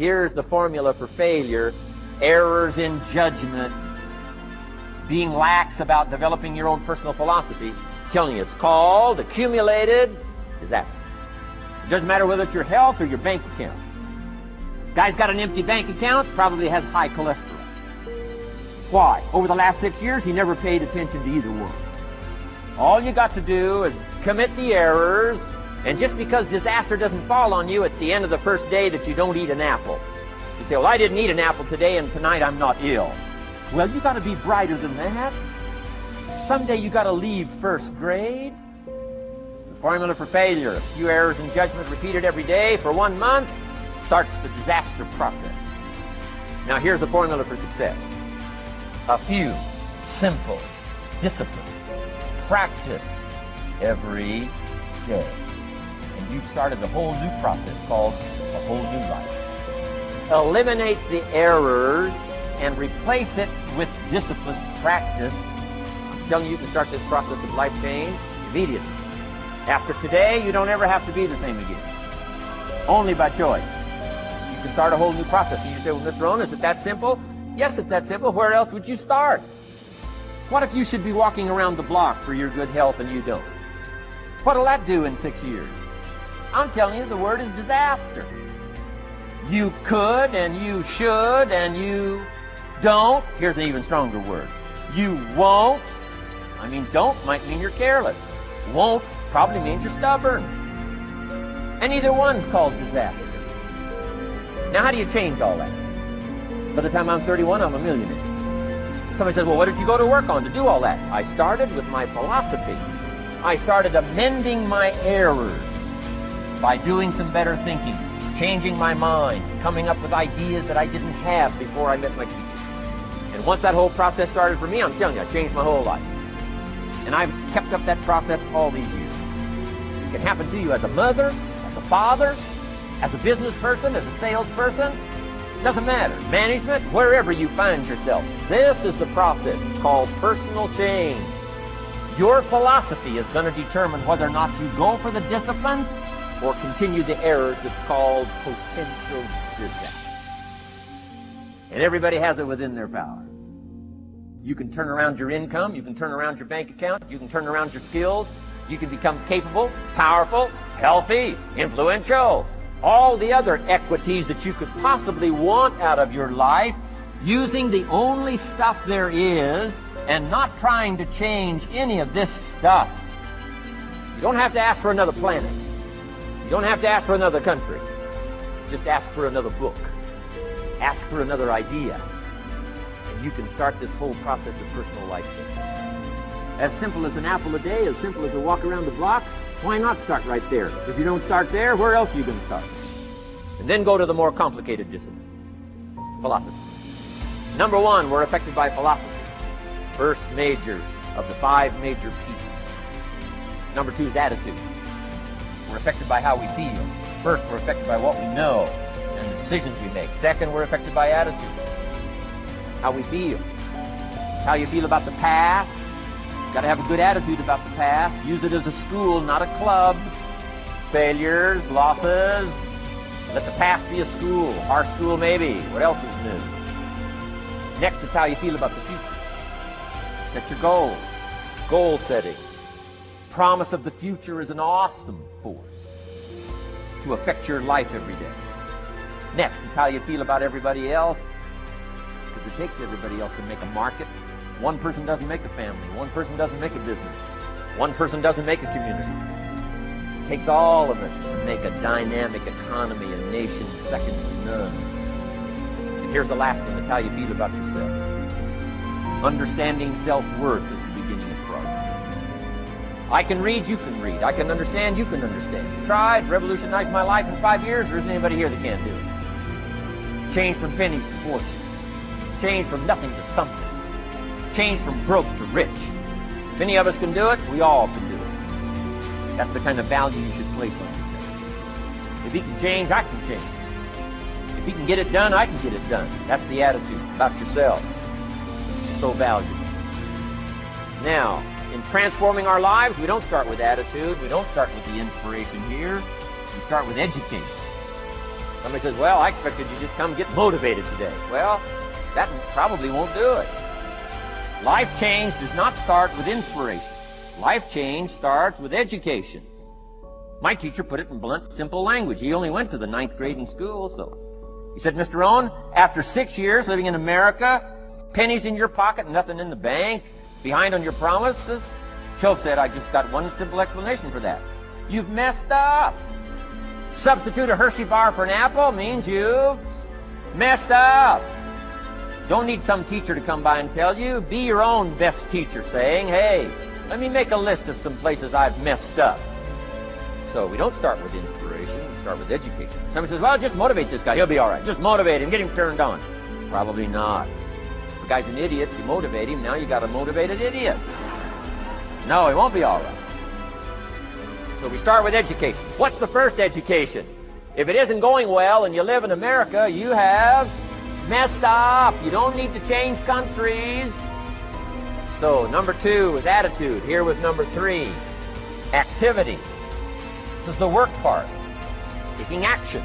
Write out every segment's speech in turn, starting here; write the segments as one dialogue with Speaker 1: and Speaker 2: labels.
Speaker 1: Here's the formula for failure: errors in judgment, being lax about developing your own personal philosophy. I'm telling you, it's called accumulated disaster. It doesn't matter whether it's your health or your bank account. Guy's got an empty bank account, probably has high cholesterol. Why? Over the last 6 years, he never paid attention to either one. All you got to do is commit the errors, and just because disaster doesn't fall on you at the end of the first day that you don't eat an apple. You say, well, I didn't eat an apple today, and tonight I'm not ill. Well, you got to be brighter than that. Someday you got to leave first grade. The formula for failure: a few errors in judgment repeated every day for 1 month starts the disaster process. Now here's the formula for success: a few simple disciplines practiced every day. And you've started a whole new process called a whole new life. Eliminate the errors and replace it with disciplines practiced. I'm telling you, you can start this process of life change immediately. After today, you don't ever have to be the same again. Only by choice. You can start a whole new process. And you say, well, Mr. Rohn, is it that simple? Yes, it's that simple. Where else would you start? What if you should be walking around the block for your good health and you don't? What'll that do in 6 years? I'm telling you, the word is disaster. You could and you should and you don't. Here's an even stronger word: you won't. I mean, don't might mean you're careless. Won't probably means you're stubborn. And either one's called disaster. Now, how do you change all that? By the time I'm 31, I'm a millionaire. Somebody says, well, what did you go to work on to do all that? I started with my philosophy. I started amending my errors by doing some better thinking, changing my mind, coming up with ideas that I didn't have before I met my teacher. And once that whole process started for me, I'm telling you, I changed my whole life. And I've kept up that process all these years. It can happen to you as a mother, as a father, as a business person, as a salesperson. Doesn't matter. Management, wherever you find yourself. This is the process called personal change. Your philosophy is going to determine whether or not you go for the disciplines or continue the errors that's called potential disaster. And everybody has it within their power. You can turn around your income, you can turn around your bank account, you can turn around your skills, you can become capable, powerful, healthy, influential, all the other equities that you could possibly want out of your life, using the only stuff there is and not trying to change any of this stuff. You don't have to ask for another planet. You don't have to ask for another country. Just ask for another book. Ask for another idea. And you can start this whole process of personal life change. As simple as an apple a day, as simple as a walk around the block. Why not start right there? If you don't start there, where else are you going to start? And then go to the more complicated disciplines. Philosophy. Number one, we're affected by philosophy. First major of the 5 major pieces. Number 2 is attitude. We're affected by how we feel. First, we're affected by what we know and the decisions we make. Second, we're affected by attitude. How we feel. How you feel about the past. Got to have a good attitude about the past. Use it as a school, not a club. Failures, losses. Let the past be a school. Our school maybe. What else is new? Next is how you feel about the future. Set your goals. Goal setting. Promise of the future is an awesome force to affect your life every day. Next is how you feel about everybody else. Because it takes everybody else to make a market. One person doesn't make a family. One person doesn't make a business. One person doesn't make a community. It takes all of us to make a dynamic economy, a nation second to none. And here's the last one. It's how you feel about yourself. Understanding self-worth is the beginning of progress. I can read, you can read. I can understand, you can understand. Tried, revolutionized my life in 5 years. There isn't anybody here that can't do it. Change from pennies to fortune. Change from nothing to something. Change from broke to rich. If any of us can do it, we all can do it. That's the kind of value you should place on yourself. If he can change, I can change. If he can get it done, I can get it done. That's the attitude about yourself. It's so valuable. Now, in transforming our lives, we don't start with attitude. We don't start with the inspiration here. We start with education. Somebody says, well, I expected you to just come get motivated today. Well, that probably won't do it. Life change does not start with inspiration. Life change starts with education. My teacher put it in blunt, simple language. He only went to the 9th grade in school, so. He said, Mr. Rohn, after 6 years living in America, pennies in your pocket, nothing in the bank, behind on your promises. Shoaff said, I just got one simple explanation for that. You've messed up. Substitute a Hershey bar for an apple means you've messed up. Don't need some teacher to come by and tell you. Be your own best teacher, saying, hey, let me make a list of some places I've messed up. So we don't start with inspiration, we start with education. Somebody says, well, just motivate this guy, he'll be all right. Just motivate him, get him turned on. Probably not. If a guy's an idiot, you motivate him, now you got a motivated idiot. No, he won't be all right. So we start with education. What's the first education? If it isn't going well and you live in America, you have messed up. You don't need to change countries. So number 2 was attitude. Here was number 3, activity. This is the work part, taking action.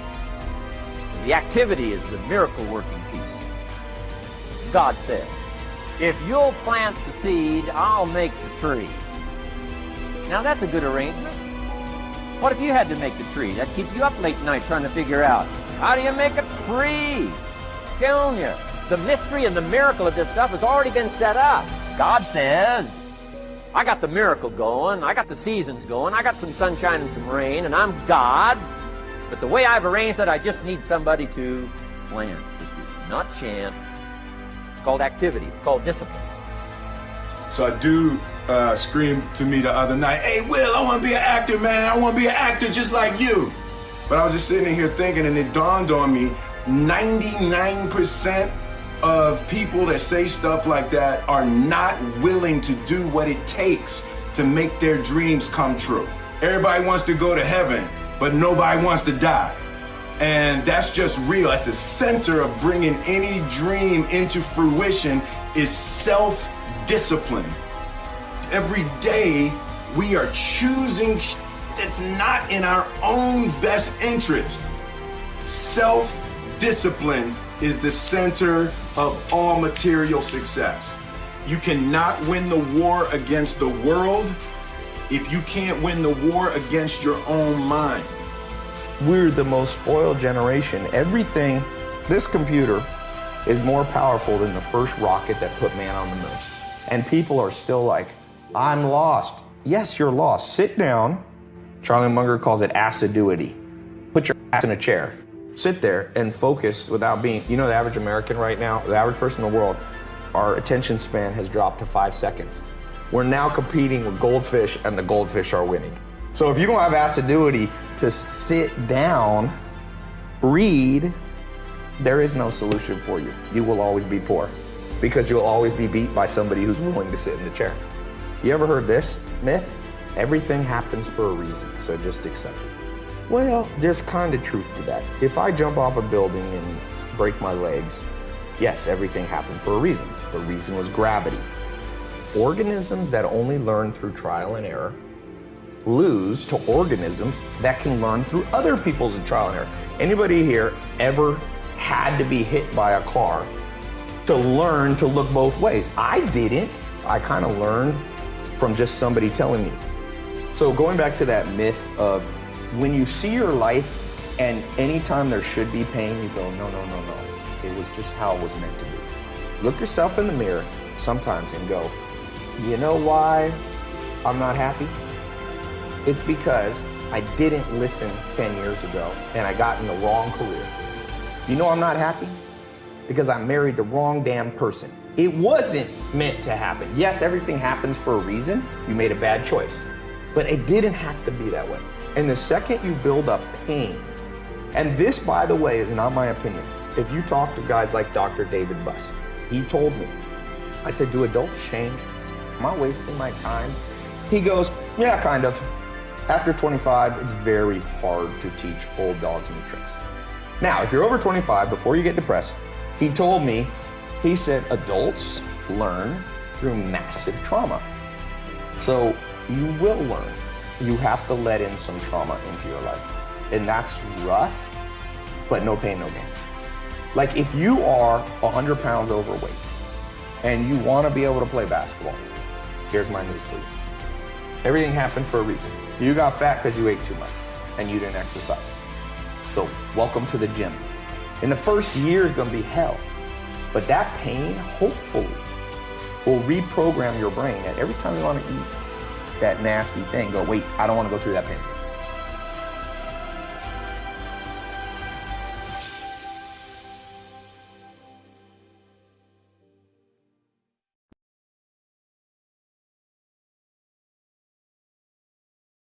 Speaker 1: The activity is the miracle working piece. God said, if you'll plant the seed, I'll make the tree. Now that's a good arrangement. What if you had to make the tree? That'd keep you up late night trying to figure out, how do you make a tree? I'm telling you, the mystery and the miracle of this stuff has already been set up. God says, I got the miracle going, I got the seasons going, I got some sunshine and some rain, and I'm God. But the way I've arranged it, I just need somebody to plant the seed, not chant. It's called activity, it's called disciplines.
Speaker 2: So a dude screamed to me the other night, hey, Will, I want to be an actor, man. I want to be an actor just like you. But I was just sitting here thinking, and it dawned on me, 99% of people that say stuff like that are not willing to do what it takes to make their dreams come true. Everybody wants to go to heaven, but nobody wants to die. And that's just real. At the center of bringing any dream into fruition is self-discipline. Every day we are choosing that's not in our own best interest. Self-discipline is the center of all material success. You cannot win the war against the world if you can't win the war against your own mind.
Speaker 3: We're the most spoiled generation. Everything, this computer is more powerful than the first rocket that put man on the moon. And people are still like, I'm lost. Yes, you're lost. Sit down. Charlie Munger calls it assiduity. Put your ass in a chair. Sit there and focus without being, you know, the average American right now, the average person in the world, our attention span has dropped to 5 seconds. We're now competing with goldfish and the goldfish are winning. So if you don't have assiduity to sit down, read, there is no solution for you. You will always be poor because you'll always be beat by somebody who's willing to sit in the chair. You ever heard this myth? Everything happens for a reason, so just accept it. Well, there's kind of truth to that. If I jump off a building and break my legs, yes, everything happened for a reason. The reason was gravity. Organisms that only learn through trial and error lose to organisms that can learn through other people's trial and error. Anybody here ever had to be hit by a car to learn to look both ways? I didn't. I kind of learned from just somebody telling me. So going back to that myth of when you see your life and anytime there should be pain, you go, no, no, no, no. It was just how it was meant to be. Look yourself in the mirror sometimes and go, you know why I'm not happy? It's because I didn't listen 10 years ago and I got in the wrong career. You know I'm not happy? Because I married the wrong damn person. It wasn't meant to happen. Yes, everything happens for a reason. You made a bad choice. But it didn't have to be that way. And the second you build up pain, and this, by the way, is not my opinion. If you talk to guys like Dr. David Buss, he told me, I said, do adults change? Am I wasting my time? He goes, yeah, kind of. After 25, it's very hard to teach old dogs new tricks. Now, if you're over 25, before you get depressed, he told me, he said, adults learn through massive trauma. So you will learn. You have to let in some trauma into your life. And that's rough, but no pain, no gain. Like if you are 100 pounds overweight and you want to be able to play basketball, here's my news for you. Everything happened for a reason. You got fat because you ate too much and you didn't exercise. So welcome to the gym. In the first year is going to be hell, but that pain hopefully will reprogram your brain that every time you want to eat that nasty thing, go, wait, I don't want to go through that pain.